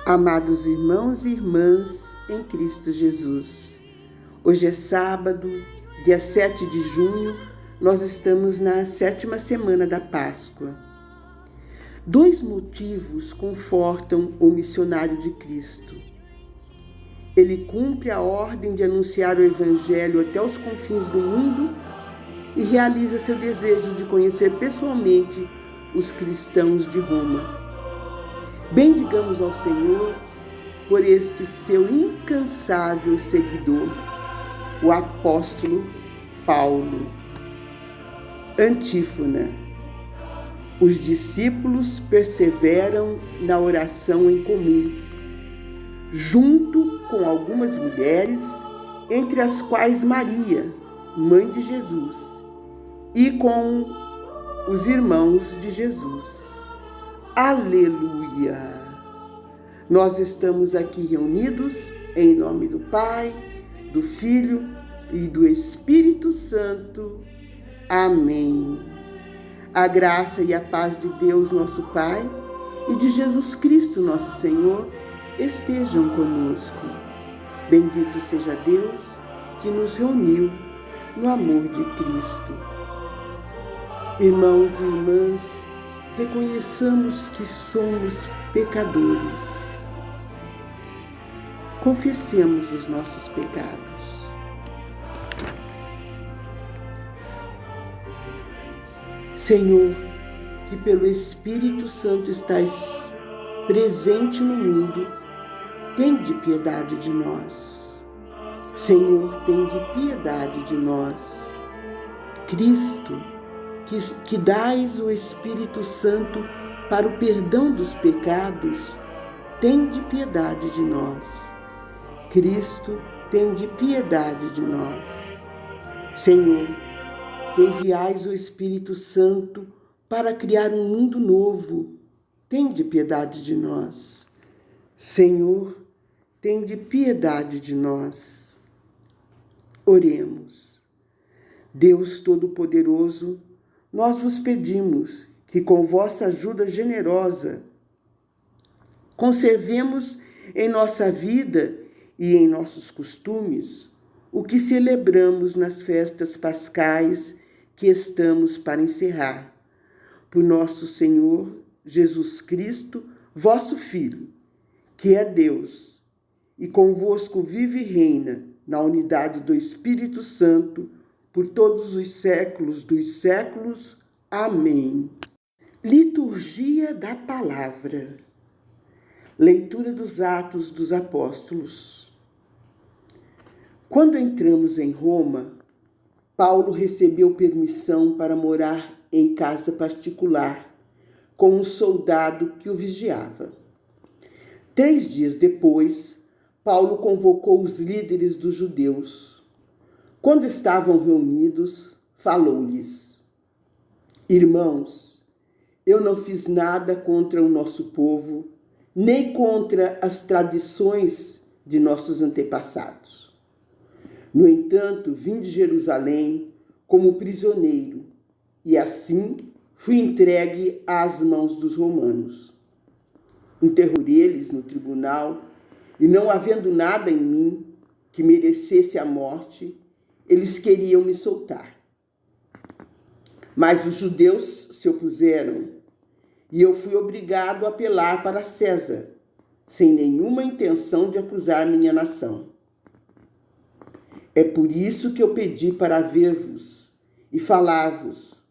Amados irmãos e irmãs em Cristo Jesus, hoje é sábado, dia 7 de junho, nós estamos na 7ª semana da Páscoa. 2 motivos confortam o missionário de Cristo. Ele cumpre a ordem de anunciar o Evangelho até os confins do mundo e realiza seu desejo de conhecer pessoalmente os cristãos de Roma. Bendigamos ao Senhor por este seu incansável seguidor, o apóstolo Paulo. Antífona: os discípulos perseveram na oração em comum, junto com algumas mulheres, entre as quais Maria, mãe de Jesus, e com os irmãos de Jesus. Aleluia! Nós estamos aqui reunidos em nome do Pai, do Filho e do Espírito Santo. Amém. A graça e a paz de Deus, nosso Pai, e de Jesus Cristo, nosso Senhor, estejam conosco. Bendito seja Deus que nos reuniu no amor de Cristo. Irmãos e irmãs, reconheçamos que somos pecadores. Confessemos os nossos pecados. Senhor, que pelo Espírito Santo estás presente no mundo, tende piedade de nós. Senhor, tende piedade de nós. Cristo, que dais o Espírito Santo para o perdão dos pecados, tende piedade de nós. Cristo, tende piedade de nós. Senhor, que enviais o Espírito Santo para criar um mundo novo, tende piedade de nós. Senhor, tende piedade de nós. Oremos. Deus Todo-Poderoso, nós vos pedimos que com vossa ajuda generosa conservemos em nossa vida e em nossos costumes o que celebramos nas festas pascais que estamos para encerrar. Por nosso Senhor Jesus Cristo, vosso Filho, que é Deus, e convosco vive e reina na unidade do Espírito Santo, por todos os séculos dos séculos. Amém. Liturgia da Palavra. Leitura dos Atos dos Apóstolos. Quando entramos em Roma, Paulo recebeu permissão para morar em casa particular, com um soldado que o vigiava. 3 dias depois, Paulo convocou os líderes dos judeus. Quando estavam reunidos, falou-lhes: Irmãos, eu não fiz nada contra o nosso povo, nem contra as tradições de nossos antepassados. No entanto, vim de Jerusalém como prisioneiro, e assim fui entregue às mãos dos romanos. Interrogei-lhes no tribunal, e não havendo nada em mim que merecesse a morte, eles queriam me soltar. Mas os judeus se opuseram, e eu fui obrigado a apelar para César, sem nenhuma intenção de acusar minha nação. É por isso que eu pedi para ver-vos e falar-vos,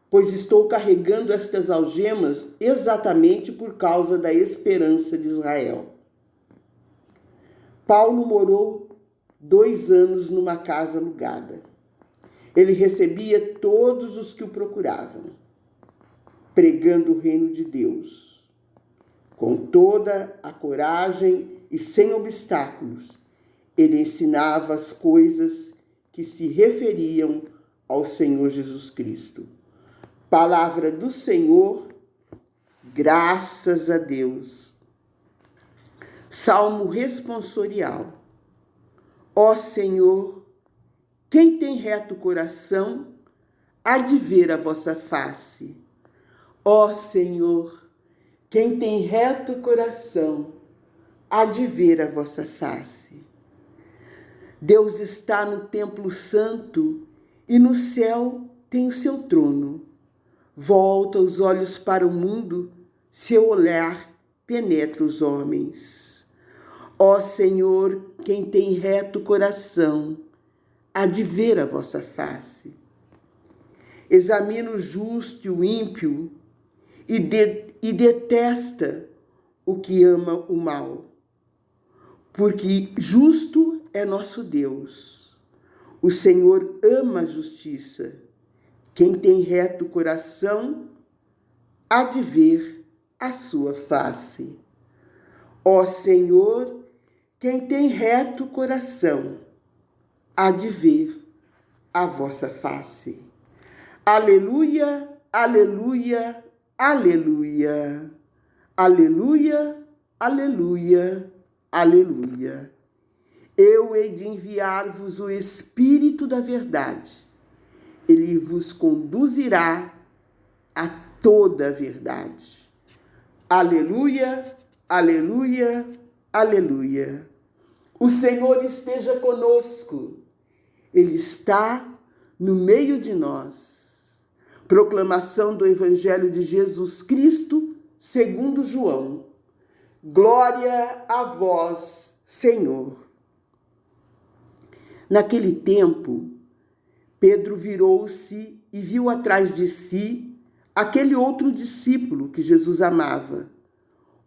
pois estou carregando estas algemas exatamente por causa da esperança de Israel. Paulo morou 2 anos numa casa alugada. Ele recebia todos os que o procuravam, pregando o reino de Deus. Com toda a coragem e sem obstáculos, ele ensinava as coisas que se referiam ao Senhor Jesus Cristo. Palavra do Senhor, graças a Deus. Salmo responsorial. Ó Senhor, quem tem reto coração, há de ver a vossa face. Ó Senhor, quem tem reto coração, há de ver a vossa face. Deus está no templo santo e no céu tem o seu trono. Volta os olhos para o mundo, seu olhar penetra os homens. Ó Senhor, quem tem reto coração, há de ver a vossa face. Examina o justo e o ímpio e detesta o que ama o mal. Porque justo é nosso Deus. O Senhor ama a justiça. Quem tem reto coração há de ver a sua face. Ó Senhor, quem tem reto coração há de ver a vossa face. Aleluia, aleluia, aleluia. Aleluia, aleluia, aleluia. Eu hei de enviar-vos o Espírito da verdade. Ele vos conduzirá a toda a verdade. Aleluia, aleluia, aleluia. O Senhor esteja conosco. Ele está no meio de nós. Proclamação do Evangelho de Jesus Cristo, segundo João. Glória a vós, Senhor. Naquele tempo, Pedro virou-se e viu atrás de si aquele outro discípulo que Jesus amava,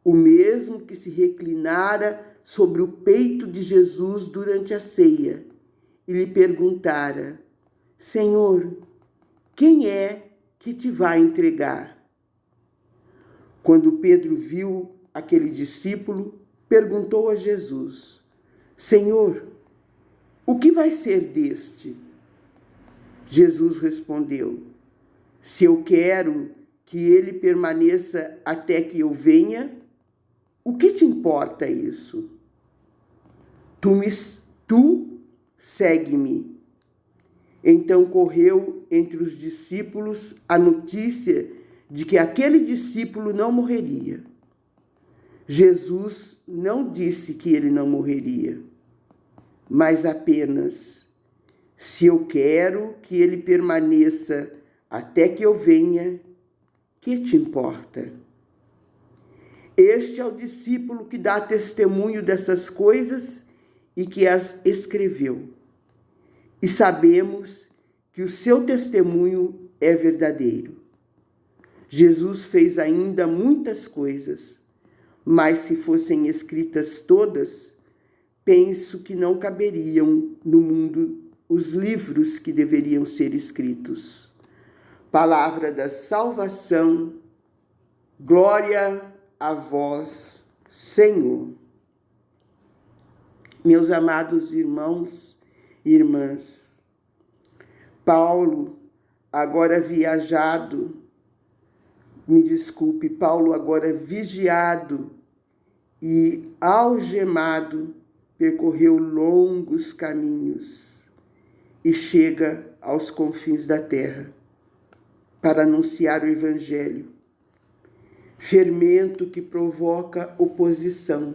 o mesmo que se reclinara sobre o peito de Jesus durante a ceia, e lhe perguntara: Senhor, quem é que te vai entregar? Quando Pedro viu aquele discípulo, perguntou a Jesus: Senhor, o que vai ser deste? Jesus respondeu: Se eu quero que ele permaneça até que eu venha, o que te importa isso? Tu segue-me. Então correu entre os discípulos a notícia de que aquele discípulo não morreria. Jesus não disse que ele não morreria, mas apenas: se eu quero que ele permaneça até que eu venha, que te importa? Este é o discípulo que dá testemunho dessas coisas e que as escreveu. E sabemos que o seu testemunho é verdadeiro. Jesus fez ainda muitas coisas, mas se fossem escritas todas, penso que não caberiam no mundo os livros que deveriam ser escritos. Palavra da salvação, glória a vós, Senhor. Meus amados irmãos e irmãs, Paulo, agora vigiado, e algemado, percorreu longos caminhos e chega aos confins da terra para anunciar o Evangelho. Fermento que provoca oposição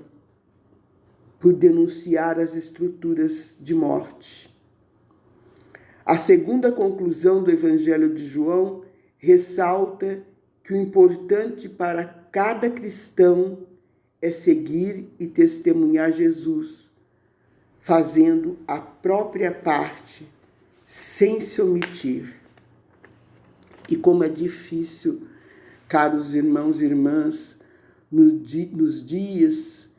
por denunciar as estruturas de morte. A segunda conclusão do Evangelho de João ressalta que o importante para cada cristão é seguir e testemunhar Jesus, fazendo a própria parte, sem se omitir. E como é difícil, caros irmãos e irmãs, nos dias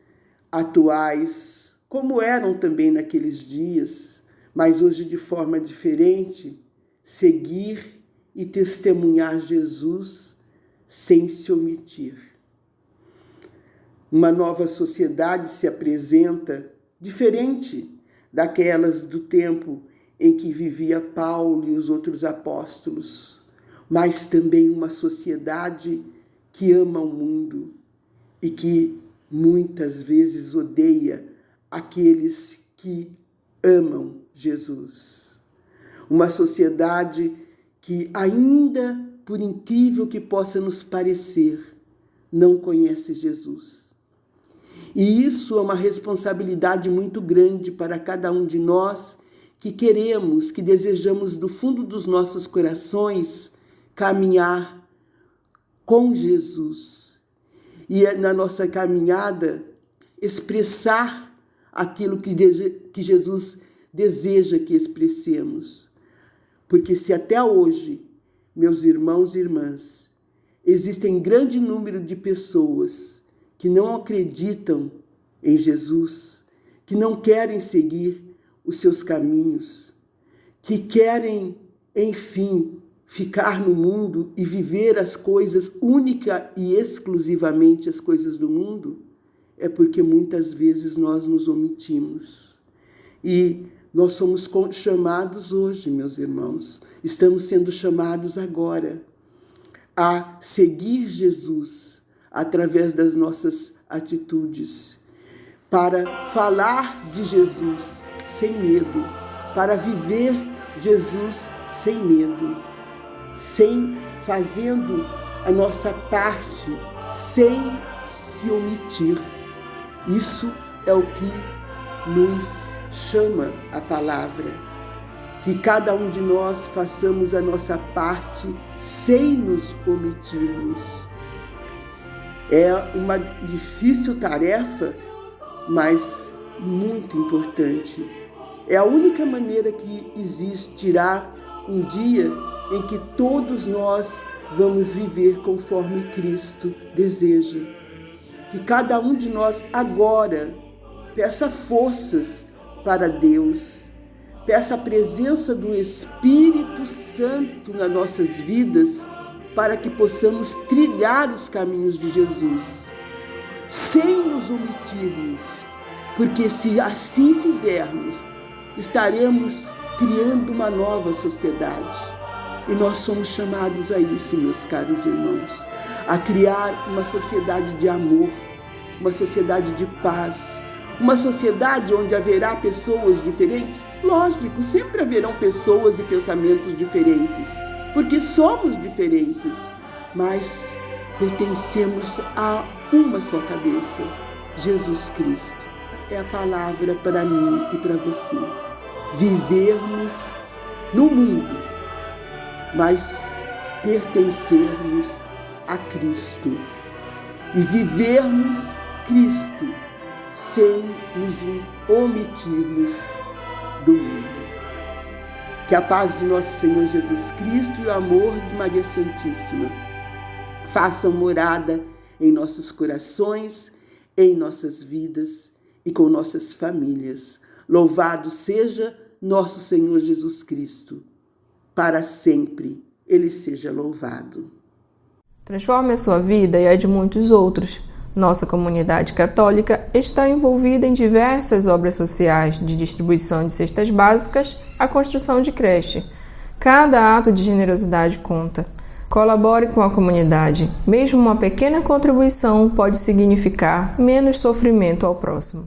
atuais, como eram também naqueles dias, mas hoje de forma diferente, seguir e testemunhar Jesus sem se omitir. Uma nova sociedade se apresenta diferente daquelas do tempo em que vivia Paulo e os outros apóstolos, mas também uma sociedade que ama o mundo e que muitas vezes odeia aqueles que amam Jesus. Uma sociedade que ainda, por incrível que possa nos parecer, não conhece Jesus. E isso é uma responsabilidade muito grande para cada um de nós que queremos, que desejamos do fundo dos nossos corações caminhar com Jesus. E na nossa caminhada expressar aquilo que Jesus deseja que expressemos. Porque se até hoje, meus irmãos e irmãs, existem grande número de pessoas que não acreditam em Jesus, que não querem seguir os seus caminhos, que querem, enfim, ficar no mundo e viver as coisas única e exclusivamente as coisas do mundo, é porque muitas vezes nós nos omitimos. E nós somos chamados hoje, meus irmãos, estamos sendo chamados agora a seguir Jesus através das nossas atitudes, para falar de Jesus sem medo, para viver Jesus sem medo, fazendo a nossa parte, sem se omitir. Isso é o que nos chama a palavra, que cada um de nós façamos a nossa parte sem nos omitirmos. É uma difícil tarefa, mas muito importante. É a única maneira que existirá um dia em que todos nós vamos viver conforme Cristo deseja. Que cada um de nós agora peça forças para Deus, peça a presença do Espírito Santo nas nossas vidas para que possamos trilhar os caminhos de Jesus, sem nos omitirmos, porque se assim fizermos, estaremos criando uma nova sociedade. E nós somos chamados a isso, meus caros irmãos, a criar uma sociedade de amor, uma sociedade de paz, uma sociedade onde haverá pessoas diferentes. Lógico, sempre haverão pessoas e pensamentos diferentes, porque somos diferentes, mas pertencemos a uma só cabeça, Jesus Cristo. É a palavra para mim e para você. Vivermos no mundo, mas pertencermos a Cristo e vivermos Cristo sem nos omitirmos do mundo. Que a paz de nosso Senhor Jesus Cristo e o amor de Maria Santíssima façam morada em nossos corações, em nossas vidas e com nossas famílias. Louvado seja nosso Senhor Jesus Cristo. Para sempre Ele seja louvado. Transforme a sua vida e a de muitos outros. Nossa comunidade católica está envolvida em diversas obras sociais, de distribuição de cestas básicas à construção de creche. Cada ato de generosidade conta. Colabore com a comunidade. Mesmo uma pequena contribuição pode significar menos sofrimento ao próximo.